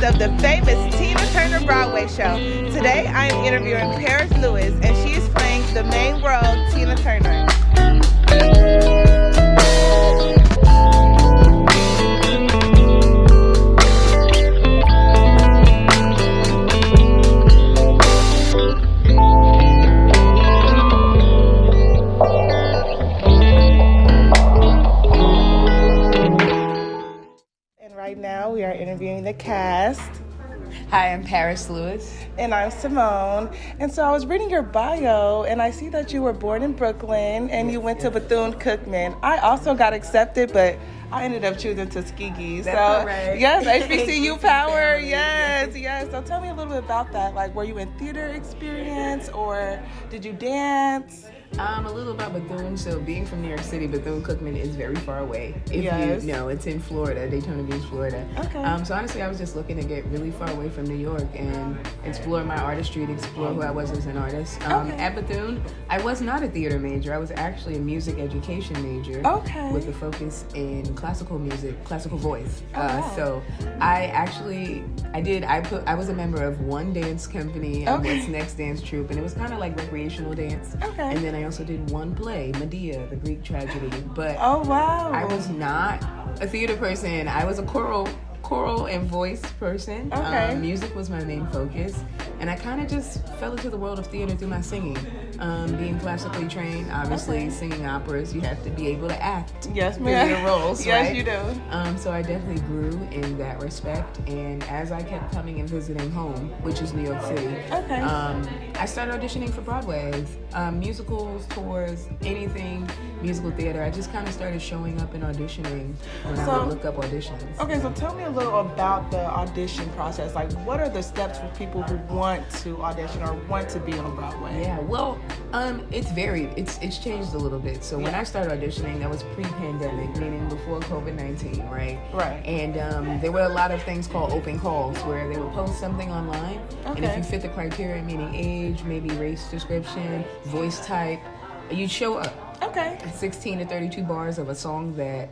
Of the famous Tina Turner Broadway show. Today I am interviewing Parris Lewis, and she is playing the main role, Tina Turner. Right now, we are interviewing the cast. Hi, I'm Parris Lewis. And I'm Simone. And so I was reading your bio, and I see that you were born in Brooklyn, and you went to Bethune Cookman. I also got accepted, but I ended up choosing Tuskegee. That's all right. Yes, HBCU power. Yes. So tell me a little bit about that. Like, were you in theater experience, or did you dance? A little about Bethune. So being from New York City, Bethune Cookman is very far away. Yes. You know, it's in Florida, Daytona Beach, Florida. Okay. So honestly, I was just looking to get really far away from New York and explore my artistry, to explore who I was as an artist. At Bethune, I was not a theater major. I was actually a music education major. Okay. With a focus in classical music, classical voice. Wow. So I was a member of one dance company, What's Next dance troupe, and it was kind of like recreational dance. Okay. And then I also did one play, Medea, the Greek tragedy. But oh wow, I was not a theater person. I was a choral and voice person. Okay. Music was my main focus, and I kind of just fell into the world of theater through my singing. Being classically trained, obviously singing operas, you have to be able to act. Yes, ma'am. Your roles, yes, right? you do. So I definitely grew in that respect, and as I kept coming and visiting home, which is New York City, I started auditioning for Broadway, musicals, tours, anything musical theater. I just kind of started showing up and auditioning when I would look up auditions. Okay, so tell me a little about the audition process. Like, what are the steps for people who want to audition or want to be on Broadway? Yeah, well, it's varied. It's changed a little bit. So when I started auditioning, that was pre-pandemic, meaning before COVID-19, right? Right. And there were a lot of things called open calls where they would post something online, and if you fit the criteria, meaning age, maybe race description, voice type, you'd show up. Okay. 16 to 32 bars of a song that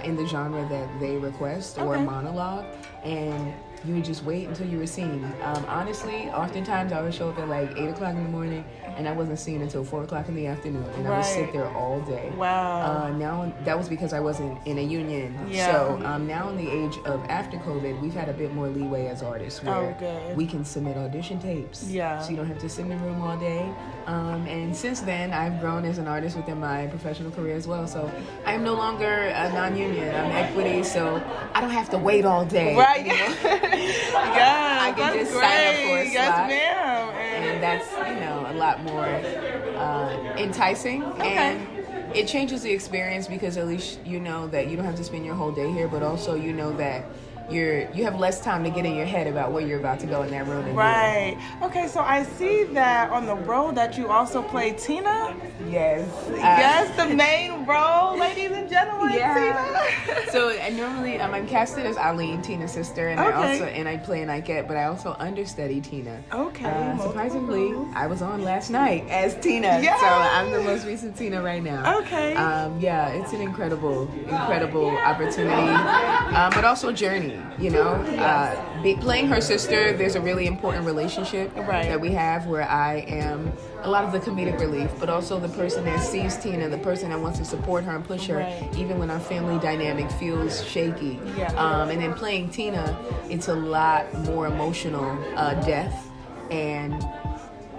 in the genre that they request, or a monologue, and you would just wait until you were seen. Honestly, oftentimes I would show up at like 8 o'clock in the morning, and I wasn't seen until 4 o'clock in the afternoon, and I would sit there all day. Wow. Now, that was because I wasn't in a union. Yeah. So now in the age of after COVID, we've had a bit more leeway as artists where we can submit audition tapes. Yeah. So you don't have to sit in the room all day. And since then, I've grown as an artist within my professional career as well. So I'm no longer a non-union. I'm equity, so I don't have to wait all day. Right. Yeah. I can just sign up for a slot. Yes, ma'am. And that's, a lot more enticing. And it changes the experience because at least you know that you don't have to spend your whole day here, but also you know that you have less time to get in your head about where you're about to go in that room. Right. Okay, so I see that on the role that you also play Tina. Yes. Yes, the main role, ladies and gentlemen, Tina. So normally I'm casted as Alline, Tina's sister, and I play an Ikette, but I also understudy Tina. Okay. Surprisingly, I was on last night as Tina, so I'm the most recent Tina right now. Okay. It's an incredible opportunity, but also a journey. Playing her sister, there's a really important relationship that we have where I am a lot of the comedic relief, but also the person that sees Tina, the person that wants to support her and push her, even when our family dynamic feels shaky. And then playing Tina, it's a lot more emotional depth and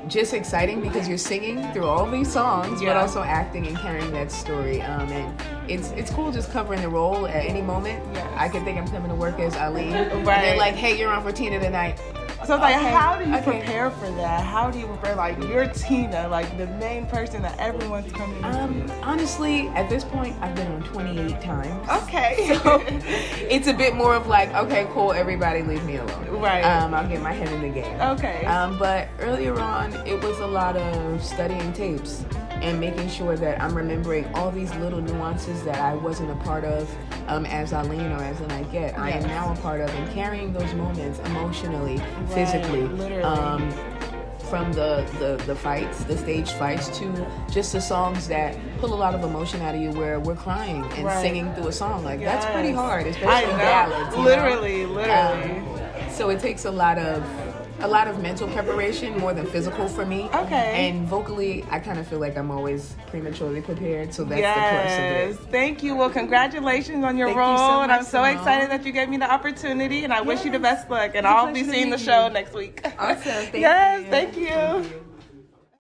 just exciting because you're singing through all these songs, but also acting and carrying that story. And it's cool just covering the role at any moment. I could think I'm coming to work as Alline, and they're like, "Hey, you're on for Tina tonight." So it's like, Okay. how do you Okay. prepare for that? How do you prepare, like, you're Tina, like, the main person that everyone's coming to see? Honestly, at this point, I've been on 28 times. Okay. So it's a bit more of like, okay, cool, everybody leave me alone. Right. I'll get my head in the game. Okay. But earlier on, it was a lot of studying tapes and making sure that I'm remembering all these little nuances that I wasn't a part of as Alline or as an Ikette. I am now a part of, and carrying those moments emotionally, physically. Literally. From the fights, the stage fights, to just the songs that pull a lot of emotion out of you, where we're crying and singing through a song. Like, that's pretty hard, especially ballads. You Literally. know? So it takes a lot of mental preparation more than physical for me. Okay. And vocally, I kind of feel like I'm always prematurely prepared, so that's the plus of it. Thank you. Well, congratulations on your Thank you role. so And I'm much, so Simone. excited that you gave me the opportunity, and I wish you the best luck. And It's a I'll be pleasure to seeing the meet show you. next week. Awesome. Thank Yes, you. thank you.